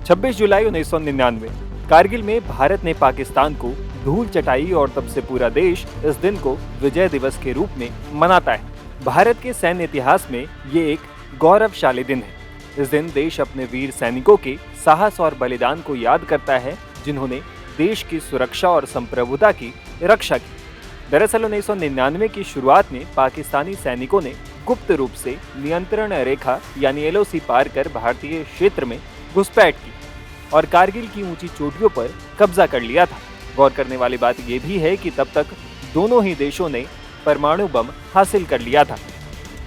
26 जुलाई 1999 कारगिल में भारत ने पाकिस्तान को धूल चटाई और तब से पूरा देश इस दिन को विजय दिवस के रूप में मनाता है। भारत के सैन्य इतिहास में ये एक गौरवशाली दिन है। इस दिन देश अपने वीर सैनिकों के साहस और बलिदान को याद करता है, जिन्होंने देश की सुरक्षा और संप्रभुता की रक्षा की। दरअसल 1999 की शुरुआत में पाकिस्तानी सैनिकों ने गुप्त रूप से नियंत्रण रेखा यानी एलओसी पार कर भारतीय क्षेत्र में घुसपैठ की और कारगिल की ऊंची चोटियों पर कब्जा कर लिया था। गौर करने वाली बात यह भी है कि तब तक दोनों ही देशों ने परमाणु बम हासिल कर लिया था।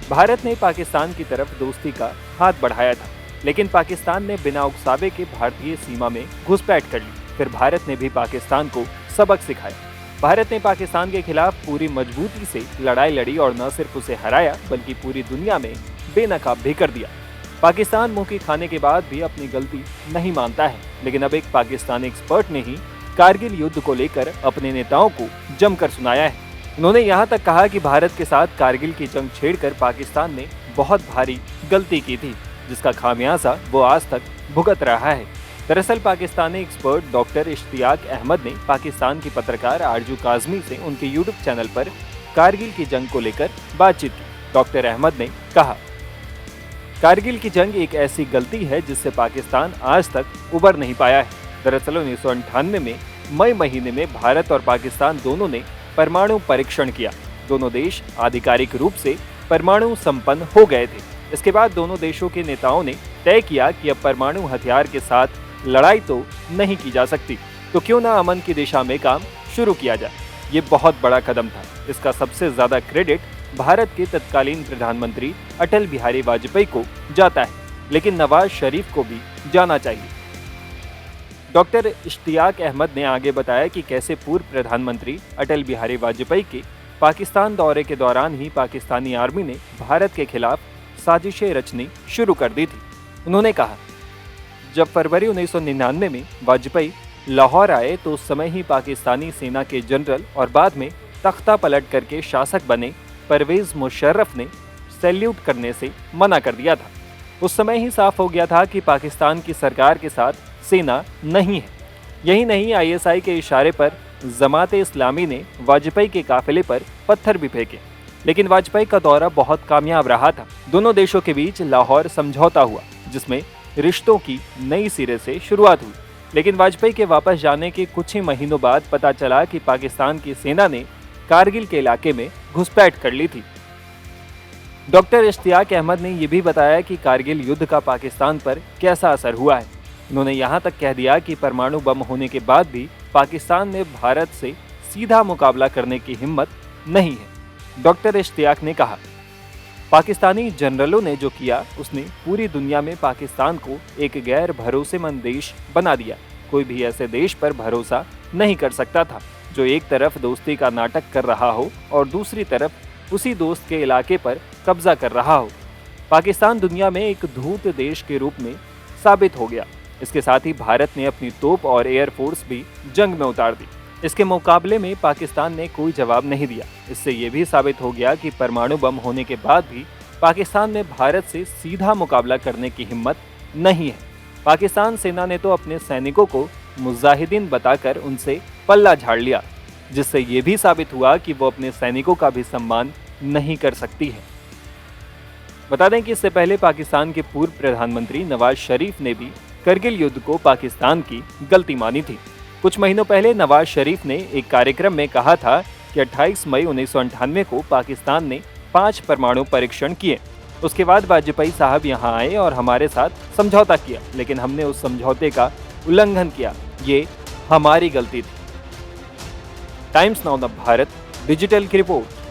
भारत ने पाकिस्तान की तरफ दोस्ती का हाथ बढ़ाया था, लेकिन पाकिस्तान ने बिना उकसावे के भारतीय सीमा में घुसपैठ कर ली। फिर भारत ने भी पाकिस्तान को सबक सिखाया। भारत ने पाकिस्तान के खिलाफ पूरी मजबूती से लड़ाई लड़ी और न सिर्फ उसे हराया बल्कि पूरी दुनिया में बेनकाब भी कर दिया। पाकिस्तान मुंह की खाने के बाद भी अपनी गलती नहीं मानता है, लेकिन अब एक पाकिस्तानी एक्सपर्ट ने ही कारगिल युद्ध को लेकर अपने नेताओं को जमकर सुनाया है। उन्होंने यहाँ तक कहा कि भारत के साथ कारगिल की जंग छेड़कर पाकिस्तान ने बहुत भारी गलती की थी, जिसका खामियाजा वो आज तक भुगत रहा है। दरअसल पाकिस्तानी एक्सपर्ट डॉक्टर इश्तियाक अहमद ने पाकिस्तान की पत्रकार आरजू काज़मी से उनके यूट्यूब चैनल पर कारगिल की जंग को लेकर बातचीत की। डॉक्टर अहमद ने कहा, कारगिल की जंग एक ऐसी गलती है जिससे पाकिस्तान आज तक उबर नहीं पाया है। दरअसल 1998 में मई महीने में भारत और पाकिस्तान दोनों ने परमाणु परीक्षण किया। दोनों देश आधिकारिक रूप से परमाणु संपन्न हो गए थे। इसके बाद दोनों देशों के नेताओं ने तय किया कि अब परमाणु हथियार के साथ लड़ाई तो नहीं की जा सकती, तो क्यों ना अमन की दिशा में काम शुरू किया जाए। ये बहुत बड़ा कदम था। इसका सबसे ज्यादा क्रेडिट भारत के तत्कालीन प्रधानमंत्री अटल बिहारी वाजपेयी को जाता है, लेकिन नवाज शरीफ को भी जाना चाहिए। डॉक्टर इश्तियाक अहमद ने आगे बताया कि कैसे पूर्व प्रधानमंत्री अटल बिहारी वाजपेयी के पाकिस्तान दौरे के दौरान ही पाकिस्तानी आर्मी ने भारत के खिलाफ साजिशें रचनी शुरू कर दी थी। उन्होंने कहा, जब फरवरी 1999 में वाजपेयी लाहौर आए तो उस समय ही पाकिस्तानी सेना के जनरल और बाद में तख्ता पलट करके शासक बने परवेज मुशर्रफ ने सैल्यूट करने से मना कर दिया था। उस समय ही साफ हो गया था कि पाकिस्तान की सरकार के साथ सेना नहीं है। यही नहीं, आईएसआई के इशारे पर जमात इस्लामी ने वाजपेयी के काफिले पर पत्थर भी फेंके, लेकिन वाजपेयी का दौरा बहुत कामयाब रहा था। दोनों देशों के बीच लाहौर समझौता हुआ, जिसमें रिश्तों की नई सिरे से शुरुआत हुई। लेकिन वाजपेयी के वापस जाने के कुछ ही महीनों बाद पता चला कि पाकिस्तान की सेना ने कारगिल के इलाके में घुसपैठ कर ली थी। डॉक्टर इश्तियाक अहमद ने यह भी बताया कि कारगिल युद्ध का पाकिस्तान पर कैसा असर हुआ है। उन्होंने यहाँ तक कह दिया कि परमाणु बम होने के बाद भी पाकिस्तान ने भारत से सीधा मुकाबला करने की हिम्मत नहीं है। डॉक्टर इश्तियाक ने कहा, पाकिस्तानी जनरलों ने जो किया उसने पूरी दुनिया में पाकिस्तान को एक गैर भरोसेमंद देश बना दिया। कोई भी ऐसे देश पर भरोसा नहीं कर सकता था जो एक तरफ दोस्ती का नाटक कर रहा हो और दूसरी तरफ उसी दोस्त के इलाके पर कब्जा कर रहा हो। पाकिस्तान दुनिया में एक धूर्त देश के रूप में साबित हो गया। इसके साथ ही भारत ने अपनी तोप और एयरफोर्स भी जंग में उतार दी। इसके मुकाबले में पाकिस्तान ने कोई जवाब नहीं दिया। इससे ये भी साबित हो गया कि परमाणु बम होने के बाद भी पाकिस्तान में भारत से सीधा मुकाबला करने की हिम्मत नहीं है। पाकिस्तान सेना ने तो अपने सैनिकों को मुजाहिदीन बताकर उनसे पल्ला झाड़ लिया, जिससे ये भी साबित हुआ कि वो अपने सैनिकों का भी सम्मान नहीं कर सकती है। बता दें कि इससे पहले पाकिस्तान के पूर्व प्रधानमंत्री नवाज शरीफ ने भी करगिल युद्ध को पाकिस्तान की गलती मानी थी। कुछ महीनों पहले नवाज शरीफ ने एक कार्यक्रम में कहा था कि 28 मई 1998 को पाकिस्तान ने 5 परमाणु परीक्षण किए। उसके बाद वाजपेयी साहब यहाँ आए और हमारे साथ समझौता किया, लेकिन हमने उस समझौते का उल्लंघन किया। ये हमारी गलती थी। टाइम्स नाउ भारत डिजिटल की रिपोर्ट।